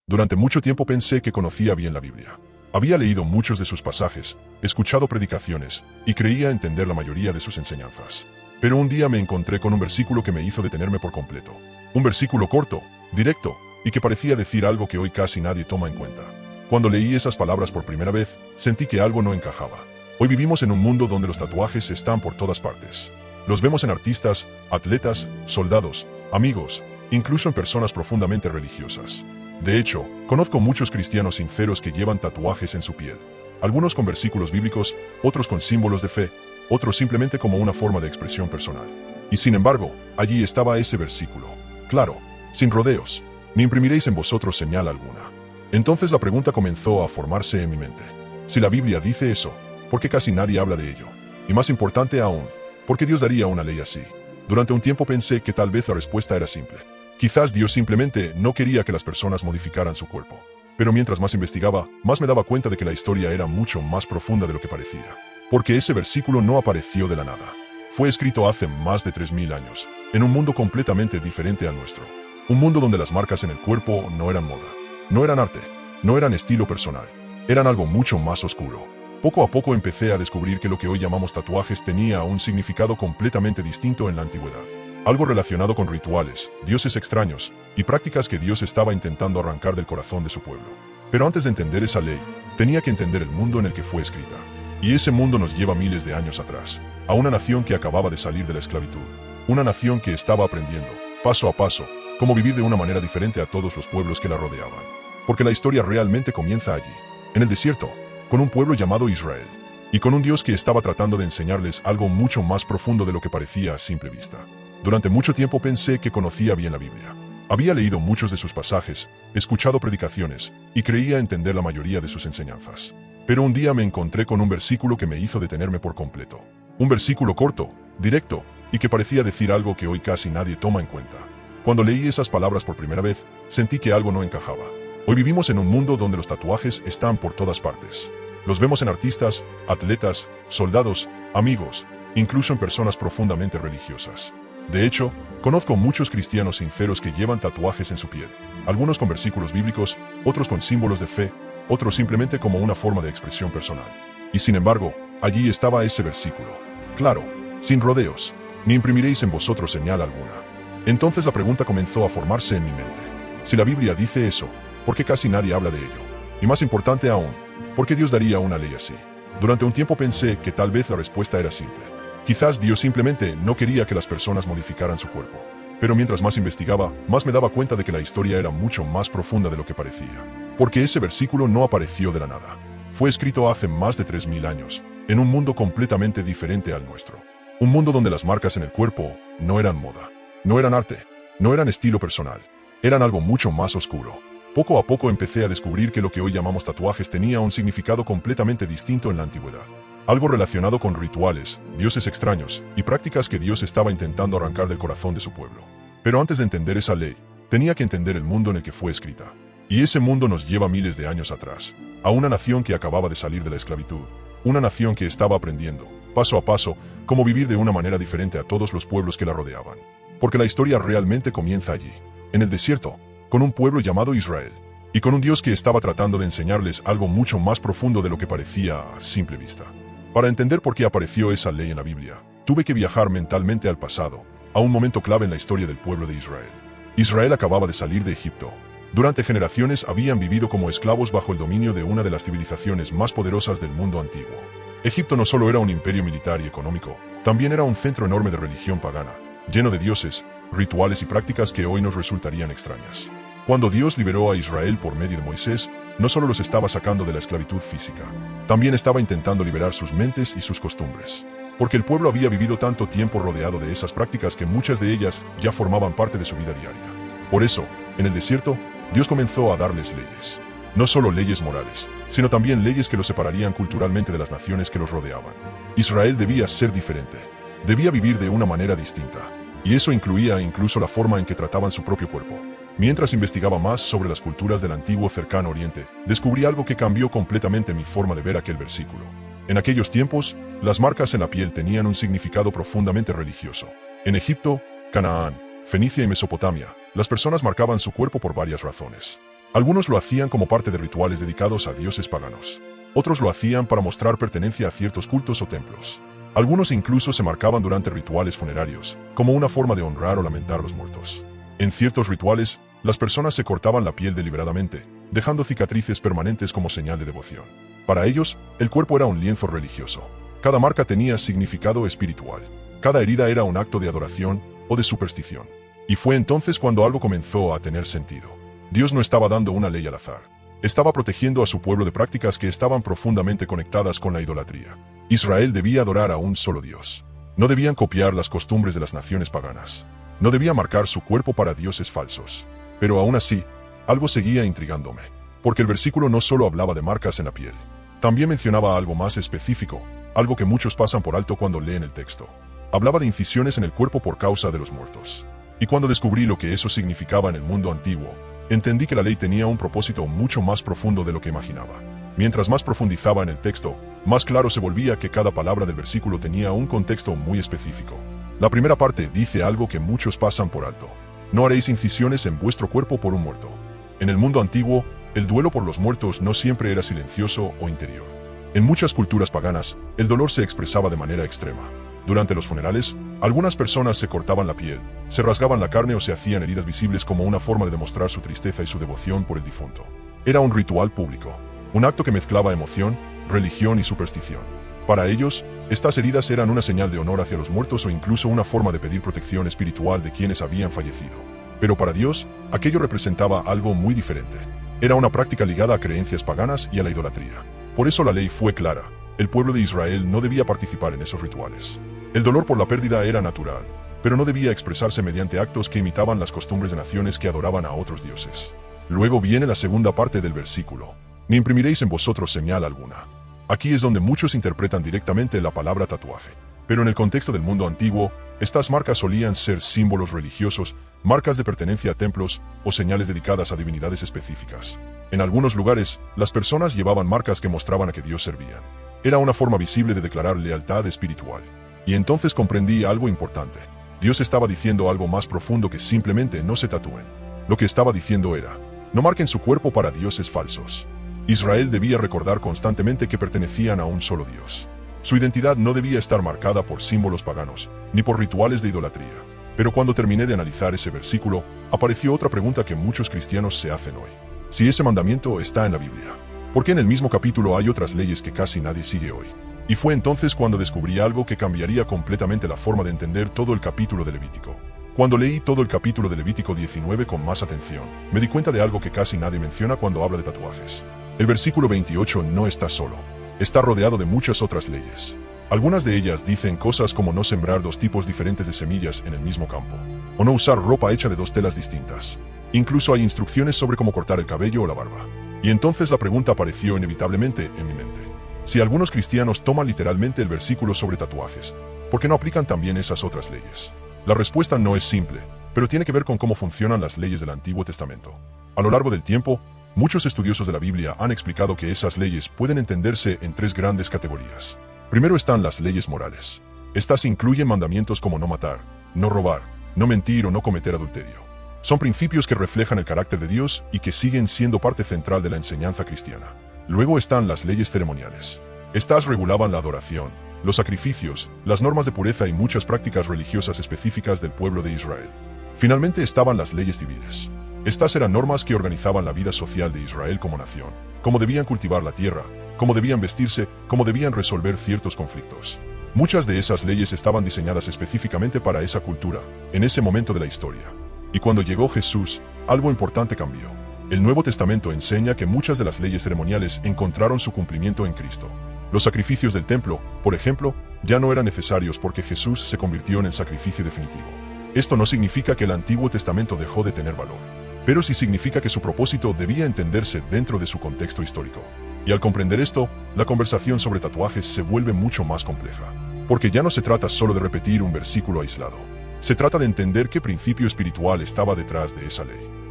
Durante mucho tiempo pensé que conocía bien la Biblia. Había leído muchos de sus pasajes, escuchado predicaciones y creía entender la mayoría de sus enseñanzas. Pero un día me encontré con un versículo que me hizo detenerme por completo. Un versículo corto, directo, y que parecía decir algo que hoy casi nadie toma en cuenta. Cuando leí esas palabras por primera vez, sentí que algo no encajaba. Hoy vivimos en un mundo donde los tatuajes están por todas partes. Los vemos en artistas, atletas, soldados, amigos, incluso en personas profundamente religiosas. De hecho, conozco muchos cristianos sinceros que llevan tatuajes en su piel. Algunos con versículos bíblicos, otros con símbolos de fe, otros simplemente como una forma de expresión personal. Y sin embargo, allí estaba ese versículo. Claro, sin rodeos, ni imprimiréis en vosotros señal alguna. Entonces la pregunta comenzó a formarse en mi mente. Si la Biblia dice eso, ¿por qué casi nadie habla de ello? Y más importante aún, ¿por qué Dios daría una ley así? Durante un tiempo pensé que tal vez la respuesta era simple. Quizás Dios simplemente no quería que las personas modificaran su cuerpo. Pero mientras más investigaba, más me daba cuenta de que la historia era mucho más profunda de lo que parecía. Porque ese versículo no apareció de la nada. Fue escrito hace más de 3000 años, en un mundo completamente diferente al nuestro. Un mundo donde las marcas en el cuerpo no eran moda, no eran arte, no eran estilo personal, eran algo mucho más oscuro. Poco a poco empecé a descubrir que lo que hoy llamamos tatuajes tenía un significado completamente distinto en la antigüedad. Algo relacionado con rituales, dioses extraños y prácticas que Dios estaba intentando arrancar del corazón de su pueblo. Pero antes de entender esa ley, tenía que entender el mundo en el que fue escrita. Y ese mundo nos lleva miles de años atrás, a una nación que acababa de salir de la esclavitud. Una nación que estaba aprendiendo, paso a paso, cómo vivir de una manera diferente a todos los pueblos que la rodeaban. Porque la historia realmente comienza allí, en el desierto, con un pueblo llamado Israel. Y con un Dios que estaba tratando de enseñarles algo mucho más profundo de lo que parecía a simple vista. Durante mucho tiempo pensé que conocía bien la Biblia. Había leído muchos de sus pasajes, escuchado predicaciones, y creía entender la mayoría de sus enseñanzas. Pero un día me encontré con un versículo que me hizo detenerme por completo. Un versículo corto, directo, y que parecía decir algo que hoy casi nadie toma en cuenta. Cuando leí esas palabras por primera vez, sentí que algo no encajaba. Hoy vivimos en un mundo donde los tatuajes están por todas partes. Los vemos en artistas, atletas, soldados, amigos, incluso en personas profundamente religiosas. De hecho, conozco muchos cristianos sinceros que llevan tatuajes en su piel, algunos con versículos bíblicos, otros con símbolos de fe, otros simplemente como una forma de expresión personal. Y sin embargo, allí estaba ese versículo. Claro, sin rodeos, ni imprimiréis en vosotros señal alguna. Entonces la pregunta comenzó a formarse en mi mente. Si la Biblia dice eso, ¿por qué casi nadie habla de ello? Y más importante aún, ¿por qué Dios daría una ley así? Durante un tiempo pensé que tal vez la respuesta era simple. Quizás Dios simplemente no quería que las personas modificaran su cuerpo. Pero mientras más investigaba, más me daba cuenta de que la historia era mucho más profunda de lo que parecía. Porque ese versículo no apareció de la nada. Fue escrito hace más de 3000 años, en un mundo completamente diferente al nuestro. Un mundo donde las marcas en el cuerpo no eran moda, no eran arte, no eran estilo personal, eran algo mucho más oscuro. Poco a poco empecé a descubrir que lo que hoy llamamos tatuajes tenía un significado completamente distinto en la antigüedad. Algo relacionado con rituales, dioses extraños y prácticas que Dios estaba intentando arrancar del corazón de su pueblo. Pero antes de entender esa ley, tenía que entender el mundo en el que fue escrita. Y ese mundo nos lleva miles de años atrás, a una nación que acababa de salir de la esclavitud, una nación que estaba aprendiendo, paso a paso, cómo vivir de una manera diferente a todos los pueblos que la rodeaban. Porque la historia realmente comienza allí, en el desierto, con un pueblo llamado Israel, y con un Dios que estaba tratando de enseñarles algo mucho más profundo de lo que parecía a simple vista. Para entender por qué apareció esa ley en la Biblia, tuve que viajar mentalmente al pasado, a un momento clave en la historia del pueblo de Israel. Israel acababa de salir de Egipto. Durante generaciones habían vivido como esclavos bajo el dominio de una de las civilizaciones más poderosas del mundo antiguo. Egipto no solo era un imperio militar y económico, también era un centro enorme de religión pagana, lleno de dioses, rituales y prácticas que hoy nos resultarían extrañas. Cuando Dios liberó a Israel por medio de Moisés, no solo los estaba sacando de la esclavitud física, también estaba intentando liberar sus mentes y sus costumbres. Porque el pueblo había vivido tanto tiempo rodeado de esas prácticas que muchas de ellas ya formaban parte de su vida diaria. Por eso, en el desierto, Dios comenzó a darles leyes. No solo leyes morales, sino también leyes que los separarían culturalmente de las naciones que los rodeaban. Israel debía ser diferente. Debía vivir de una manera distinta. Y eso incluía incluso la forma en que trataban su propio cuerpo. Mientras investigaba más sobre las culturas del antiguo cercano oriente, descubrí algo que cambió completamente mi forma de ver aquel versículo. En aquellos tiempos, las marcas en la piel tenían un significado profundamente religioso. En Egipto, Canaán, Fenicia y Mesopotamia, las personas marcaban su cuerpo por varias razones. Algunos lo hacían como parte de rituales dedicados a dioses paganos. Otros lo hacían para mostrar pertenencia a ciertos cultos o templos. Algunos incluso se marcaban durante rituales funerarios, como una forma de honrar o lamentar a los muertos. En ciertos rituales, las personas se cortaban la piel deliberadamente, dejando cicatrices permanentes como señal de devoción. Para ellos, el cuerpo era un lienzo religioso. Cada marca tenía significado espiritual. Cada herida era un acto de adoración o de superstición. Y fue entonces cuando algo comenzó a tener sentido. Dios no estaba dando una ley al azar. Estaba protegiendo a su pueblo de prácticas que estaban profundamente conectadas con la idolatría. Israel debía adorar a un solo Dios. No debían copiar las costumbres de las naciones paganas. No debía marcar su cuerpo para dioses falsos. Pero aún así, algo seguía intrigándome. Porque el versículo no solo hablaba de marcas en la piel. También mencionaba algo más específico, algo que muchos pasan por alto cuando leen el texto. Hablaba de incisiones en el cuerpo por causa de los muertos. Y cuando descubrí lo que eso significaba en el mundo antiguo, entendí que la ley tenía un propósito mucho más profundo de lo que imaginaba. Mientras más profundizaba en el texto, más claro se volvía que cada palabra del versículo tenía un contexto muy específico. La primera parte dice algo que muchos pasan por alto. No haréis incisiones en vuestro cuerpo por un muerto. En el mundo antiguo, el duelo por los muertos no siempre era silencioso o interior. En muchas culturas paganas, el dolor se expresaba de manera extrema. Durante los funerales, algunas personas se cortaban la piel, se rasgaban la carne o se hacían heridas visibles como una forma de demostrar su tristeza y su devoción por el difunto. Era un ritual público, un acto que mezclaba emoción, religión y superstición. Para ellos, estas heridas eran una señal de honor hacia los muertos o incluso una forma de pedir protección espiritual de quienes habían fallecido. Pero para Dios, aquello representaba algo muy diferente. Era una práctica ligada a creencias paganas y a la idolatría. Por eso la ley fue clara. El pueblo de Israel no debía participar en esos rituales. El dolor por la pérdida era natural, pero no debía expresarse mediante actos que imitaban las costumbres de naciones que adoraban a otros dioses. Luego viene la segunda parte del versículo. Ni imprimiréis en vosotros señal alguna. Aquí es donde muchos interpretan directamente la palabra tatuaje. Pero en el contexto del mundo antiguo, estas marcas solían ser símbolos religiosos, marcas de pertenencia a templos o señales dedicadas a divinidades específicas. En algunos lugares, las personas llevaban marcas que mostraban a qué Dios servían. Era una forma visible de declarar lealtad espiritual. Y entonces comprendí algo importante. Dios estaba diciendo algo más profundo que simplemente no se tatúen. Lo que estaba diciendo era, no marquen su cuerpo para dioses falsos. Israel debía recordar constantemente que pertenecían a un solo Dios. Su identidad no debía estar marcada por símbolos paganos, ni por rituales de idolatría. Pero cuando terminé de analizar ese versículo, apareció otra pregunta que muchos cristianos se hacen hoy. Si ese mandamiento está en la Biblia, ¿por qué en el mismo capítulo hay otras leyes que casi nadie sigue hoy? Y fue entonces cuando descubrí algo que cambiaría completamente la forma de entender todo el capítulo de Levítico. Cuando leí todo el capítulo de Levítico 19 con más atención, me di cuenta de algo que casi nadie menciona cuando habla de tatuajes. El versículo 28 no está solo. Está rodeado de muchas otras leyes. Algunas de ellas dicen cosas como no sembrar dos tipos diferentes de semillas en el mismo campo, o no usar ropa hecha de dos telas distintas. Incluso hay instrucciones sobre cómo cortar el cabello o la barba. Y entonces la pregunta apareció inevitablemente en mi mente. Si algunos cristianos toman literalmente el versículo sobre tatuajes, ¿por qué no aplican también esas otras leyes? La respuesta no es simple, pero tiene que ver con cómo funcionan las leyes del Antiguo Testamento. A lo largo del tiempo, muchos estudiosos de la Biblia han explicado que esas leyes pueden entenderse en tres grandes categorías. Primero están las leyes morales. Estas incluyen mandamientos como no matar, no robar, no mentir o no cometer adulterio. Son principios que reflejan el carácter de Dios y que siguen siendo parte central de la enseñanza cristiana. Luego están las leyes ceremoniales. Estas regulaban la adoración, los sacrificios, las normas de pureza y muchas prácticas religiosas específicas del pueblo de Israel. Finalmente estaban las leyes civiles. Estas eran normas que organizaban la vida social de Israel como nación, cómo debían cultivar la tierra, cómo debían vestirse, cómo debían resolver ciertos conflictos. Muchas de esas leyes estaban diseñadas específicamente para esa cultura, en ese momento de la historia. Y cuando llegó Jesús, algo importante cambió. El Nuevo Testamento enseña que muchas de las leyes ceremoniales encontraron su cumplimiento en Cristo. Los sacrificios del templo, por ejemplo, ya no eran necesarios porque Jesús se convirtió en el sacrificio definitivo. Esto no significa que el Antiguo Testamento dejó de tener valor, pero sí significa que su propósito debía entenderse dentro de su contexto histórico. Y al comprender esto, la conversación sobre tatuajes se vuelve mucho más compleja, porque ya no se trata solo de repetir un versículo aislado. Se trata de entender qué principio espiritual estaba detrás de esa ley.